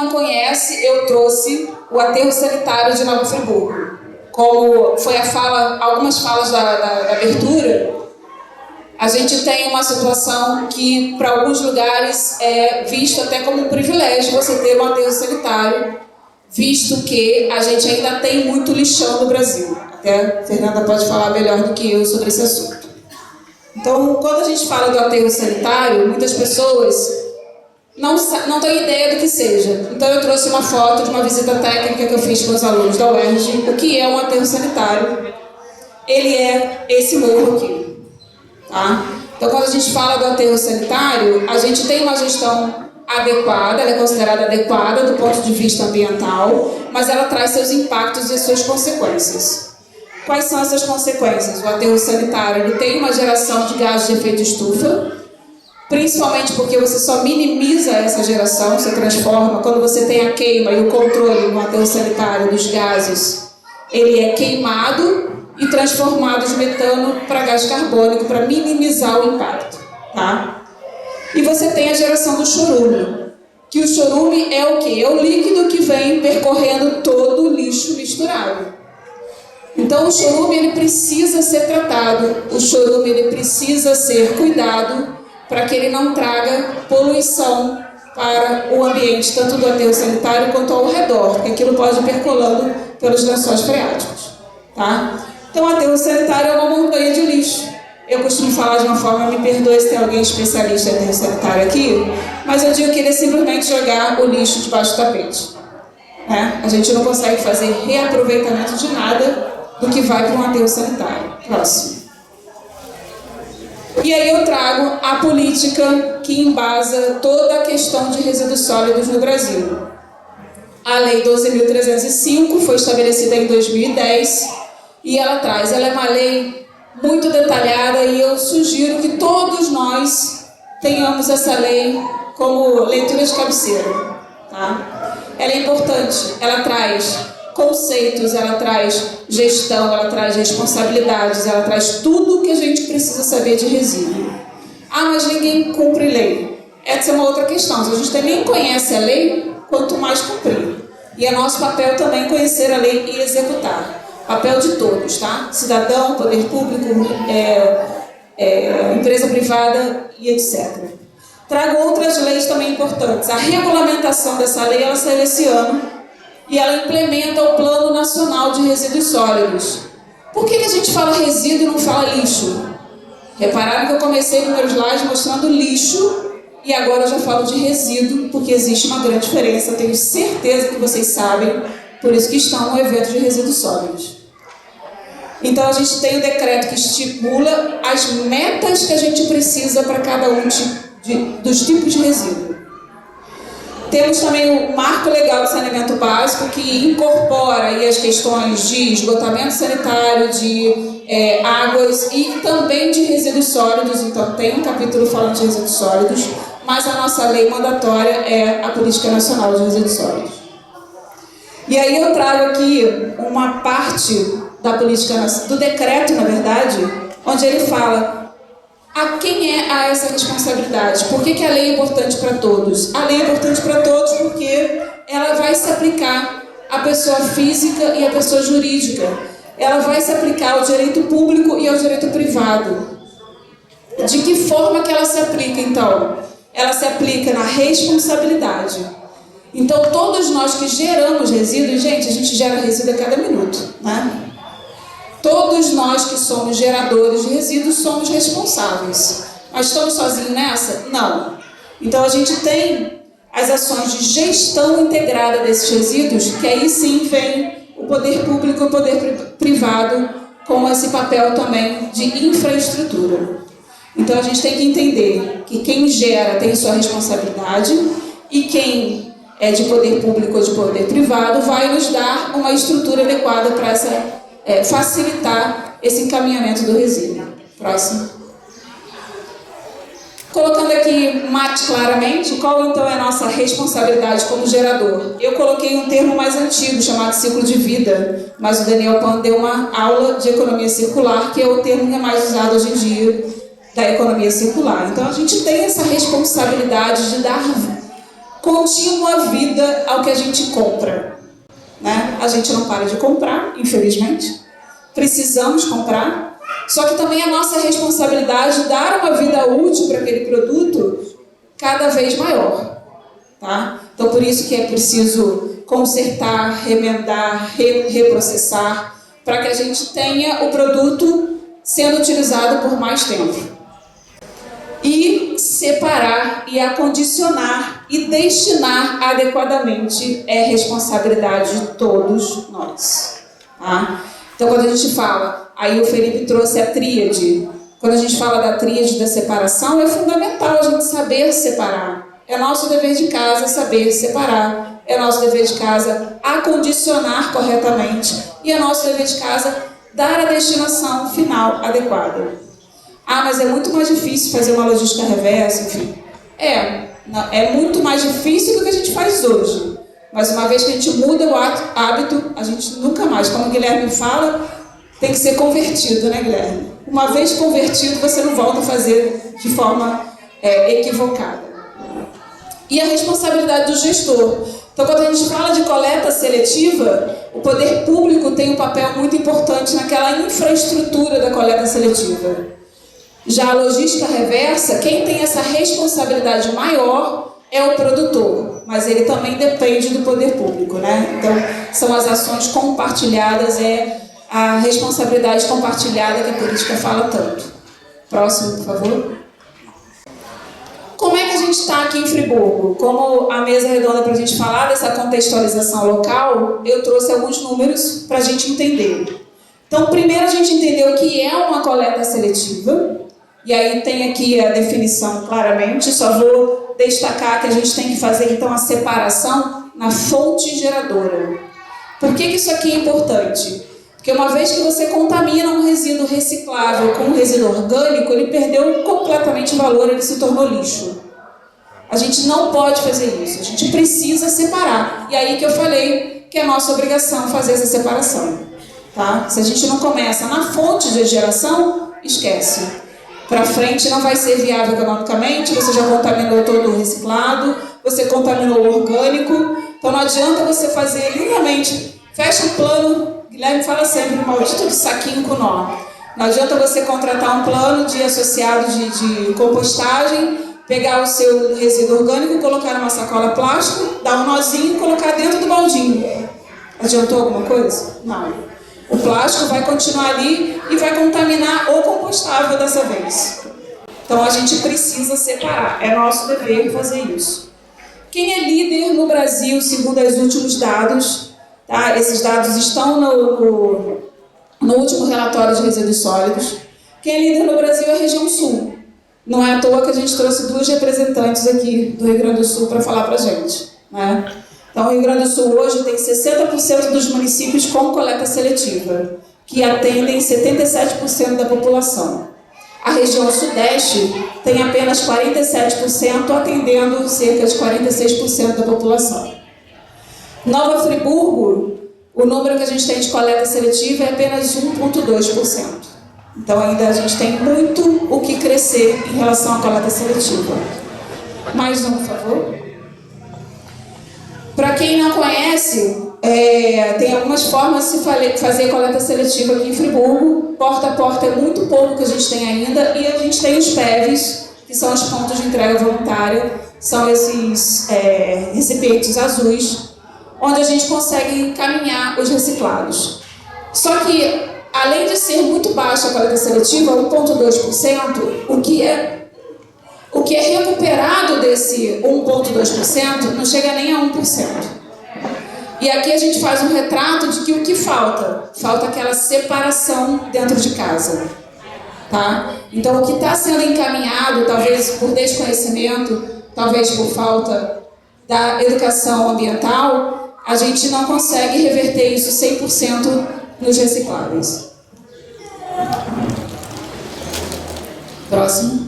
não conhece, eu trouxe o aterro sanitário de Nova Friburgo. Como foi algumas falas da abertura, a gente tem uma situação que, para alguns lugares, é visto até como um privilégio você ter um aterro sanitário, visto que a gente ainda tem muito lixão no Brasil. Até a Fernanda pode falar melhor do que eu sobre esse assunto. Então, quando a gente fala do aterro sanitário, muitas pessoas não têm ideia do que seja. Então, eu trouxe uma foto de uma visita técnica que eu fiz com os alunos da UERJ. O que é um aterro sanitário? Ele é esse morro aqui. Tá? Então, quando a gente fala do aterro sanitário, a gente tem uma gestão adequada, ela é considerada adequada do ponto de vista ambiental, mas ela traz seus impactos e suas consequências. Quais são essas consequências? O aterro sanitário ele tem uma geração de gases de efeito estufa, principalmente porque você só minimiza essa geração, você transforma, quando você tem a queima e o controle no aterro sanitário dos gases, ele é queimado e transformado de metano para gás carbônico para minimizar o impacto. Tá? E você tem a geração do chorume, que o chorume é o quê? É o líquido que vem percorrendo todo o lixo misturado. Então o chorume ele precisa ser tratado, o chorume ele precisa ser cuidado para que ele não traga poluição para o ambiente, tanto do aterro sanitário quanto ao redor, porque aquilo pode ir percolando pelos lençóis freáticos. Tá? Então o aterro sanitário é uma montanha de lixo. Eu costumo falar de uma forma, me perdoe se tem alguém especialista em aterro sanitário aqui, mas eu digo que ele é simplesmente jogar o lixo debaixo do tapete. Né? A gente não consegue fazer reaproveitamento de nada do que vai para um aterro sanitário. Próximo. E aí eu trago a política que embasa toda a questão de resíduos sólidos no Brasil. A Lei 12.305 foi estabelecida em 2010 e ela é uma lei muito detalhada e eu sugiro que todos nós tenhamos essa lei como leitura de cabeceira. Tá? Ela é importante, ela traz conceitos, ela traz gestão, ela traz responsabilidades, ela traz tudo o que a gente precisa saber de resíduo. Ah, mas ninguém cumpre lei. Essa é uma outra questão. Se a gente nem conhece a lei, quanto mais cumprir. E é nosso papel também conhecer a lei e executar. Papel de todos, tá? Cidadão, poder público, empresa privada e etc. Trago outras leis também importantes. A regulamentação dessa lei, ela saiu esse ano. E ela implementa o Plano Nacional de Resíduos Sólidos. Por que a gente fala resíduo e não fala lixo? Repararam que eu comecei no meu slide mostrando lixo e agora eu já falo de resíduo, porque existe uma grande diferença, tenho certeza que vocês sabem, por isso que estão no evento de resíduos sólidos. Então a gente tem o decreto que estipula as metas que a gente precisa para cada um dos tipos de resíduo. Temos também o Marco Legal de Saneamento Básico, que incorpora aí as questões de esgotamento sanitário, de águas e também de resíduos sólidos. Então, tem um capítulo falando de resíduos sólidos, mas a nossa lei mandatória é a Política Nacional de Resíduos Sólidos. E aí eu trago aqui uma parte da política, do decreto, na verdade, onde ele fala a quem é essa responsabilidade? Por que a lei é importante para todos? A lei é importante para todos porque ela vai se aplicar à pessoa física e à pessoa jurídica. Ela vai se aplicar ao direito público e ao direito privado. De que forma que ela se aplica, então? Ela se aplica na responsabilidade. Então, todos nós que geramos resíduos, gente, a gente gera resíduo a cada minuto, né? Todos nós que somos geradores de resíduos somos responsáveis. Mas estamos sozinhos nessa? Não. Então a gente tem as ações de gestão integrada desses resíduos, que aí sim vem o poder público e o poder privado com esse papel também de infraestrutura. Então a gente tem que entender que quem gera tem sua responsabilidade e quem é de poder público ou de poder privado vai nos dar uma estrutura adequada para facilitar esse encaminhamento do resíduo. Próximo. Colocando aqui mais claramente qual então é a nossa responsabilidade como gerador. Eu coloquei um termo mais antigo chamado ciclo de vida, mas o Daniel Pan deu uma aula de economia circular, que é o termo que é mais usado hoje em dia da economia circular. Então a gente tem essa responsabilidade de dar contínua vida ao que a gente compra, né? A gente não para de comprar, infelizmente. Precisamos comprar. Só que também é nossa responsabilidade dar uma vida útil para aquele produto cada vez maior, tá? Então, por isso que é preciso consertar, remendar, reprocessar, para que a gente tenha o produto sendo utilizado por mais tempo. E separar e acondicionar e destinar adequadamente é responsabilidade de todos nós, tá? Então, quando a gente fala, aí o Felipe trouxe a tríade, quando a gente fala da tríade da separação, é fundamental a gente saber separar. É nosso dever de casa saber separar, é nosso dever de casa acondicionar corretamente e é nosso dever de casa dar a destinação final adequada. Ah, mas é muito mais difícil fazer uma logística reversa, enfim. É muito mais difícil do que a gente faz hoje. Mas uma vez que a gente muda o hábito, a gente nunca mais, como o Guilherme fala, tem que ser convertido, né, Guilherme? Uma vez convertido, você não volta a fazer de forma equivocada. E a responsabilidade do gestor. Então, quando a gente fala de coleta seletiva, o poder público tem um papel muito importante naquela infraestrutura da coleta seletiva. Já a logística reversa, quem tem essa responsabilidade maior é o produtor, mas ele também depende do poder público, né? Então, são as ações compartilhadas, é a responsabilidade compartilhada que a política fala tanto. Próximo, por favor. Como é que a gente está aqui em Friburgo? Como a mesa redonda para a gente falar dessa contextualização local, eu trouxe alguns números para a gente entender. Então, primeiro a gente entendeu o que é uma coleta seletiva, e aí tem aqui a definição claramente, só vou destacar que a gente tem que fazer então a separação na fonte geradora. Por que isso aqui é importante? Porque uma vez que você contamina um resíduo reciclável com um resíduo orgânico, ele perdeu completamente o valor, ele se tornou lixo. A gente não pode fazer isso, a gente precisa separar. E aí que eu falei que é nossa obrigação fazer essa separação. Tá? Se a gente não começa na fonte de geração, esquece. Para frente não vai ser viável economicamente, você já contaminou todo o reciclado, você contaminou o orgânico, então não adianta você fazer lindamente, fecha um plano, Guilherme fala sempre, maldito de saquinho com nó. Não adianta você contratar um plano de associado de compostagem, pegar o seu resíduo orgânico, colocar numa sacola plástica, dar um nozinho e colocar dentro do baldinho. Adiantou alguma coisa? Não. O plástico vai continuar ali e vai contaminar o compostável dessa vez. Então a gente precisa separar, é nosso dever fazer isso. Quem é líder no Brasil, segundo os últimos dados, tá? Esses dados estão no último relatório de resíduos sólidos. Quem é líder no Brasil é a região sul. Não é à toa que a gente trouxe duas representantes aqui do Rio Grande do Sul para falar para a gente, né? Então, o Rio Grande do Sul hoje tem 60% dos municípios com coleta seletiva, que atendem 77% da população. A região sudeste tem apenas 47%, atendendo cerca de 46% da população. Nova Friburgo, o número que a gente tem de coleta seletiva é apenas 1,2%. Então, ainda a gente tem muito o que crescer em relação à coleta seletiva. Mais um, por favor. Para quem não conhece, tem algumas formas de se fazer coleta seletiva aqui em Friburgo. Porta a porta é muito pouco que a gente tem ainda. E a gente tem os PEVs, que são os pontos de entrega voluntária. São esses recipientes azuis, onde a gente consegue encaminhar os reciclados. Só que, além de ser muito baixa a coleta seletiva, 1,2%, o que é recuperado desse 1,2% não chega nem a 1%. E aqui a gente faz um retrato de que o que falta? Falta aquela separação dentro de casa. Tá? Então, o que está sendo encaminhado, talvez por desconhecimento, talvez por falta da educação ambiental, a gente não consegue reverter isso 100% nos recicláveis. Próximo.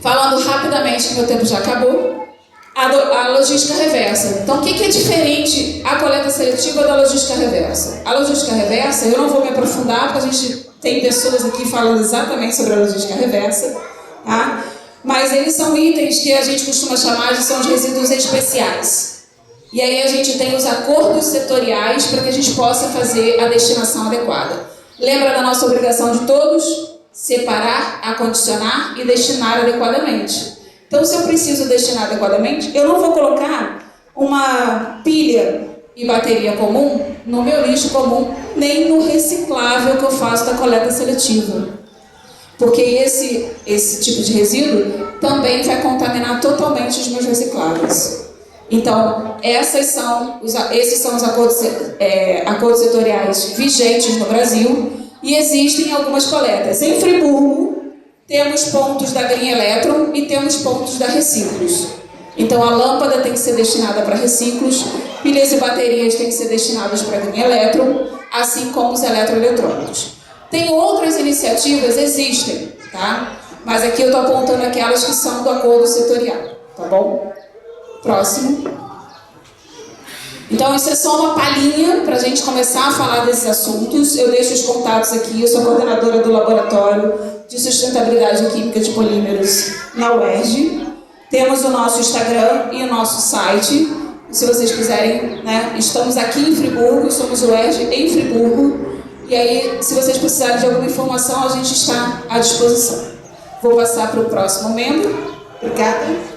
Falando rapidamente, que meu tempo já acabou, a logística reversa. Então, o que é diferente a coleta seletiva da logística reversa? A logística reversa, eu não vou me aprofundar, porque a gente tem pessoas aqui falando exatamente sobre a logística reversa, tá? mas eles são itens que a gente costuma chamar de são os resíduos especiais. E aí a gente tem os acordos setoriais para que a gente possa fazer a destinação adequada. Lembra da nossa obrigação de todos? Separar, acondicionar e destinar adequadamente. Então, se eu preciso destinar adequadamente, eu não vou colocar uma pilha e bateria comum no meu lixo comum, nem no reciclável que eu faço da coleta seletiva. Porque esse tipo de resíduo também vai contaminar totalmente os meus recicláveis. Então, esses são os acordos setoriais vigentes no Brasil e existem algumas coletas. Em Friburgo, temos pontos da Green Electron e temos pontos da Reciclos. Então, a lâmpada tem que ser destinada para reciclos, pilhas e baterias têm que ser destinadas para Green Electron, assim como os eletroeletrônicos. Tem outras iniciativas, existem, tá? Mas aqui eu estou apontando aquelas que são do acordo setorial, tá bom? Próximo. Então, isso é só uma palhinha para a gente começar a falar desses assuntos. Eu deixo os contatos aqui, eu sou coordenadora do Laboratório de Sustentabilidade Química de Polímeros na UERJ. Temos o nosso Instagram e o nosso site. Se vocês quiserem, né? Estamos aqui em Friburgo, somos o UERJ em Friburgo. E aí, se vocês precisarem de alguma informação, a gente está à disposição. Vou passar para o próximo membro. Obrigada.